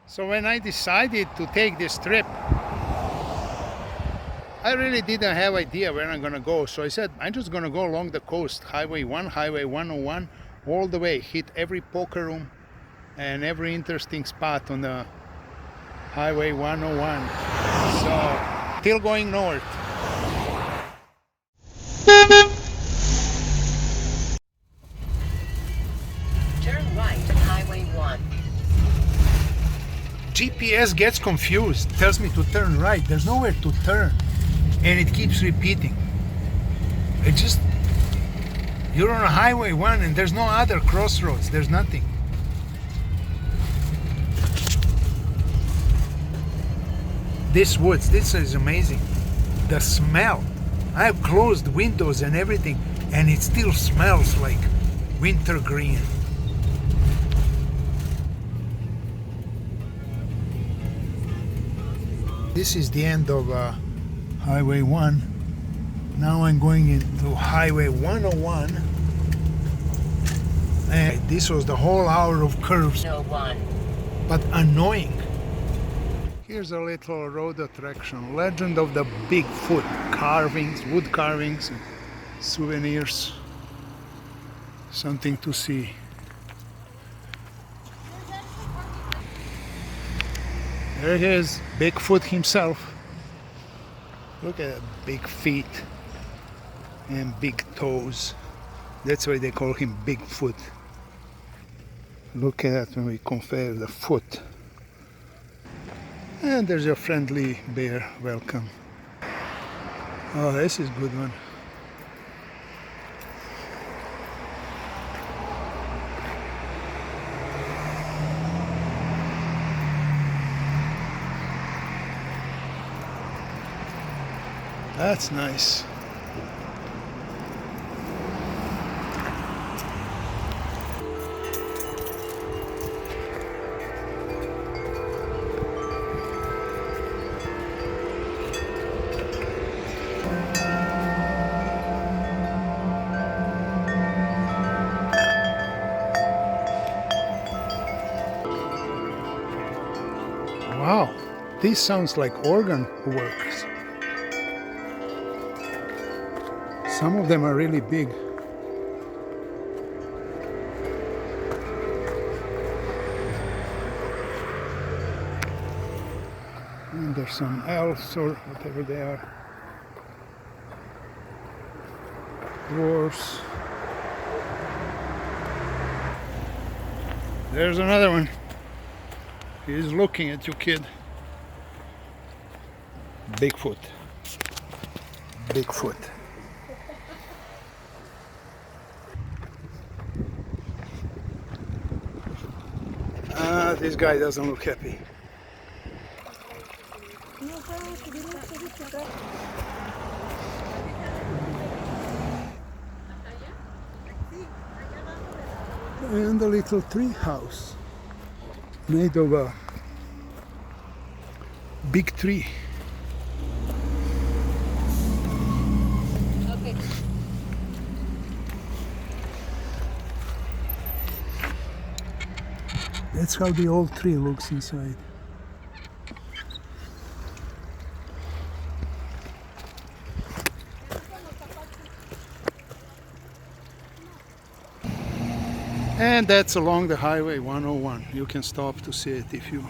So when I decided to take this trip, I really didn't have idea where I'm gonna go. So I said, I'm just gonna go along the coast, Highway 1, Highway 101, all the way, hit every poker room and every interesting spot on the Highway 101. So, still going north. Turn right, Highway 1. GPS gets confused, tells me to turn right. There's nowhere to turn. And it keeps repeating. You're on a Highway 1 and there's no other crossroads. There's nothing. This woods, this is amazing. The smell. I have closed windows and everything, and it still smells like wintergreen. This is the end of Highway 1. Now I'm going into Highway 101. And this was the whole hour of curves, but annoying. Here's a little road attraction, Legend of the Bigfoot, carvings, wood carvings, and souvenirs. Something to see. There it is, Bigfoot himself. Look at that big feet and big toes. That's why they call him Bigfoot. Look at that when we compare the foot. And there's your friendly bear, welcome. Oh, this is a good one. That's nice. Wow, this sounds like organ works. Some of them are really big. And there's some elves or whatever they are. Dwarfs. There's another one. He's looking at you, kid. Bigfoot. Bigfoot. This guy doesn't look happy. And a little tree house made of a big tree. Okay. That's how the old tree looks inside. And that's along the Highway 101. You can stop to see it if you...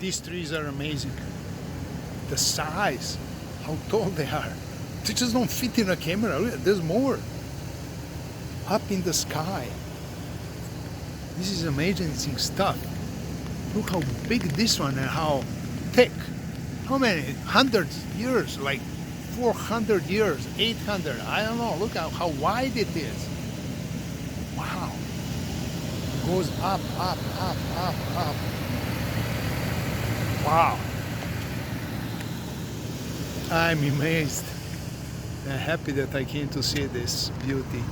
These trees are amazing. The size, how tall they are. They just don't fit in a camera. There's more. Up in the sky. This is amazing stuff. Look how big this one and how thick. how many? Hundreds years, like 400 years, 800. I don't know. Look how wide it is. Wow. It goes up, up, up, up, up. Wow. I'm amazed and happy that I came to see this beauty.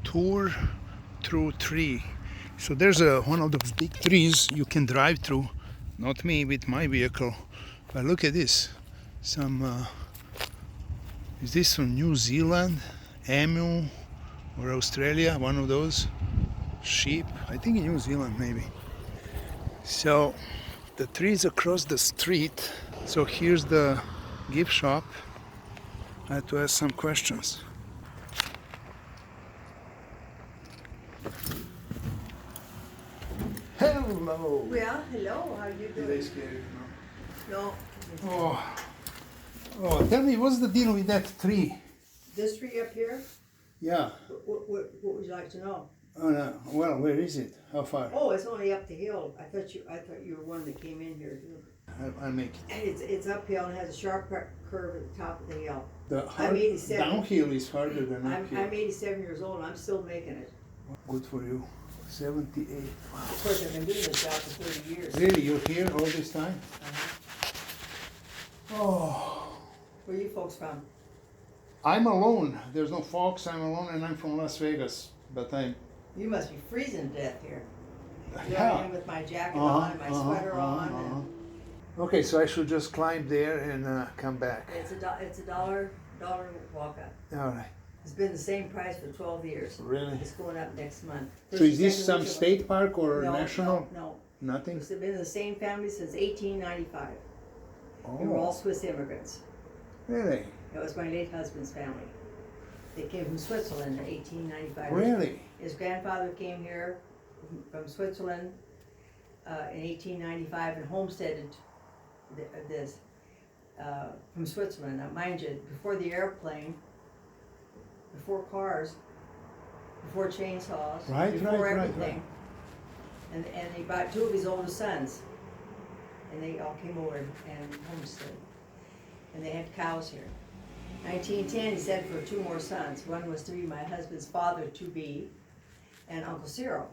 Tour through tree. So there's one of those big trees you can drive through. Not me with my vehicle, but look at this. Some is this from New Zealand, emu, or Australia? One of those sheep. I think in New Zealand maybe. So the trees across the street. So here's the gift shop. I had to ask some questions. Hello. Well, hello, how you Did I doing? scare you? No, No. Oh, tell me, what's the deal with that tree? this tree up here, Yeah. what would you like to know? Oh no. Well, where is it? How far? Oh, it's only up the hill. I thought you were one that came in here. I'll make it. And it's uphill and has a sharp curve at the top of the hill. The I'm 87. downhill is harder than I'm uphill. 87 years old and I'm still making it. Good for you. 78. Wow. Of course, I've been doing this job for 30 years. Really, you're here all this time? Uh-huh. Oh. Where are you folks from? I'm alone. There's no folks. I'm alone, and I'm from Las Vegas. But I'm. You must be freezing to death here. Here Yeah. I am with my jacket on and my sweater on. And Okay, so I should just climb there and come back. it's a dollar walk up. All right. It's been the same price for 12 years. Really? It's going up next month. So is this First, some second, state park or no, national? No, Nothing? It's been the same family since 1895. We were Oh, all Swiss immigrants. really? It was my late husband's family. They came from Switzerland in 1895. Really? His grandfather came here from Switzerland in 1895 and homesteaded this from Switzerland. Now, mind you, before the airplane, before cars, before chainsaws, Right, before right, right, everything. And he brought two of his oldest sons, and they all came over and homesteaded. And they had cows here. 1910, he sent for two more sons. One was to be my husband's father-to-be, and Uncle Cyril.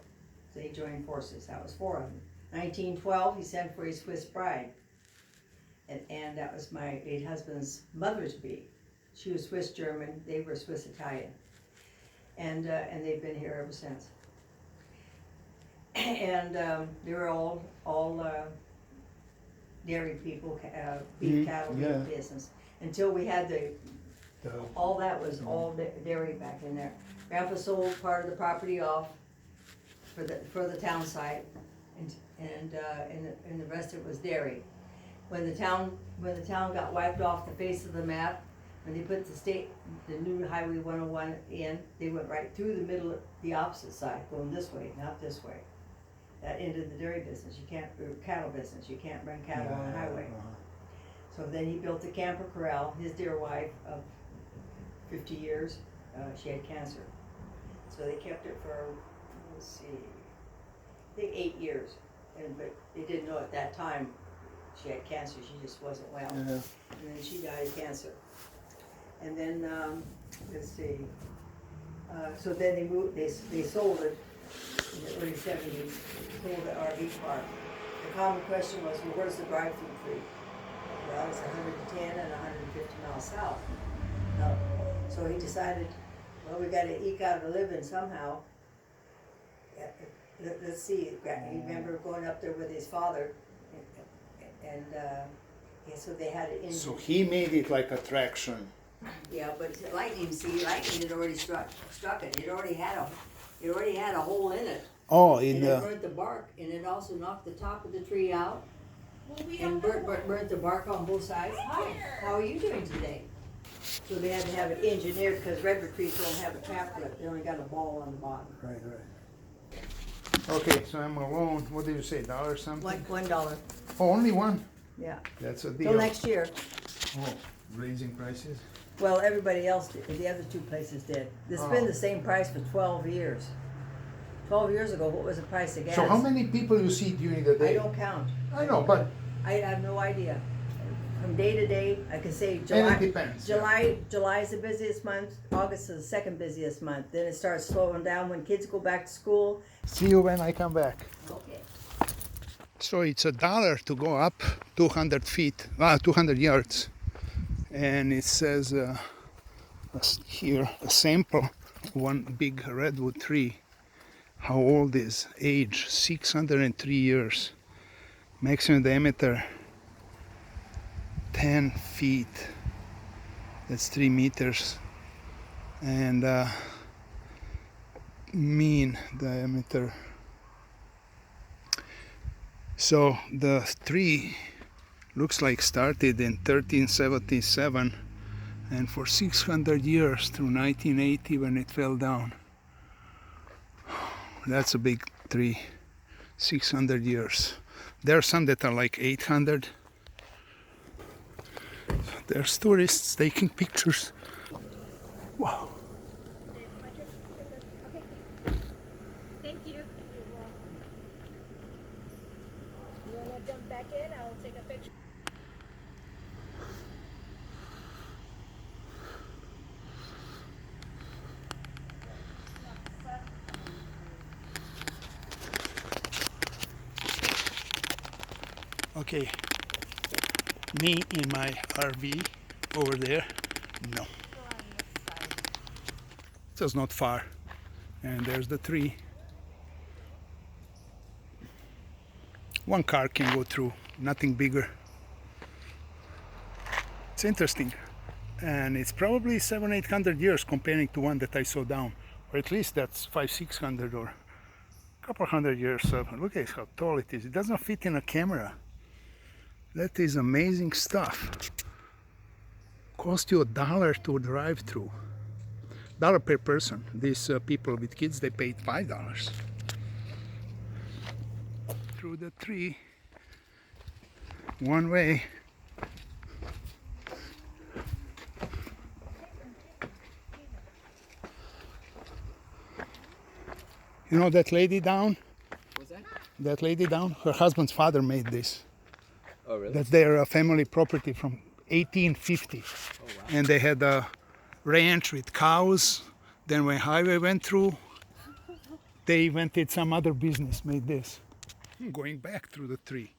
So he joined forces. That was four of them. 1912, he sent for his Swiss bride. And that was my late husband's mother-to-be. She was Swiss-German, they were Swiss-Italian. And they've been here ever since. And they were all dairy people, beef cattle yeah. business. Until we had all that was all dairy back in there. Grandpa sold part of the property off for the town site, and the rest of it was dairy. When the town got wiped off the face of the map, when they put the new Highway 101 in, they went right through the middle, the opposite side, going this way, not this way. That ended the dairy business. You can't, or cattle business. You can't run cattle on the highway. So then he built a camper corral. His dear wife of 50 years, she had cancer. So they kept it for, let's see, I think 8 years. But they didn't know at that time she had cancer. She just wasn't well. Yeah. And then she died of cancer. And then, let's see, so then they moved, they sold it in the early 70s, sold the RV park. The common question was, well, where's the drive-through fee? Well, it's 110 and 150 miles south. No. So he decided, well, we got to eke out a living somehow. Let's see, he remember going up there with his father, and so they had it in. So he made it like attraction. Yeah, but lightning had already struck it. It already had a hole in it. Oh, And it burnt the bark, and it also knocked the top of the tree out, and burnt the bark on both sides. Hi, how are you doing today? So they had to have it engineered because redwood trees don't have a cap lip. They only got a ball on the bottom. Right. Okay, so I'm alone. What did you say, $1 something? $1. Oh, only one? Yeah. That's a deal. Till next year. Oh, raising prices? Well, everybody else did. The other two places did. It's been the same price for 12 years. 12 years ago, what was the price of gas? So how many people you see during the day? I don't count. I know, but I have no idea. From day to day, I can say and July. it depends. July is the busiest month. August is the second busiest month. Then it starts slowing down when kids go back to school. See you when I come back. Okay. So it's $1 to go up 200 feet, 200 yards. And it says here a sample, one big redwood tree. How old is age? 603 years. Maximum diameter 10 feet. That's 3 meters. And mean diameter. So the tree looks like started in 1377 and for 600 years through 1980 when it fell down. That's a big tree. 600 years. There are some that are like 800. There's tourists taking pictures. Wow. Thank you. You want to jump back in? I'll take a picture. Okay, me in my RV over there, no. So it's not far. And there's the tree. One car can go through, nothing bigger. It's interesting. And it's probably 700-800 years comparing to one that I saw down. Or at least that's 500-600 or a couple hundred years. So look at how tall it is. It doesn't fit in a camera. That is amazing stuff. Cost you $1 to drive through. $1 per person. These people with kids, they paid $5. Through the tree, one way. You know that lady down? What's that? That lady down? Her husband's father made this. Oh, really? That's their family property from 1850. Oh, wow. And they had a ranch with cows. Then when highway went through, they invented some other business, made this. I'm going back through the tree.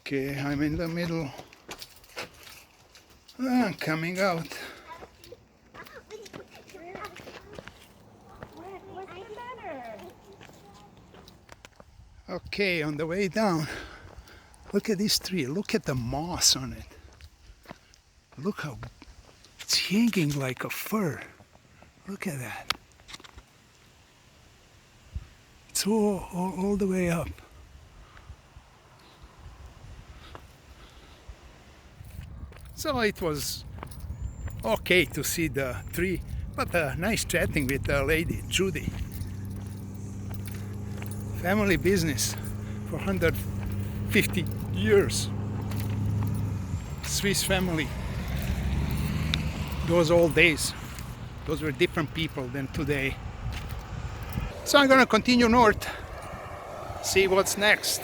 Okay, I'm in the middle. I'm coming out. Okay, on the way down, look at this tree. Look at the moss on it. Look how it's hanging like a fur. Look at that. It's all the way up. So it was okay to see the tree, but nice chatting with the lady, Judy. Family business for 150 years. Swiss family. Those old days, those were different people than today. So I'm gonna continue north, see what's next.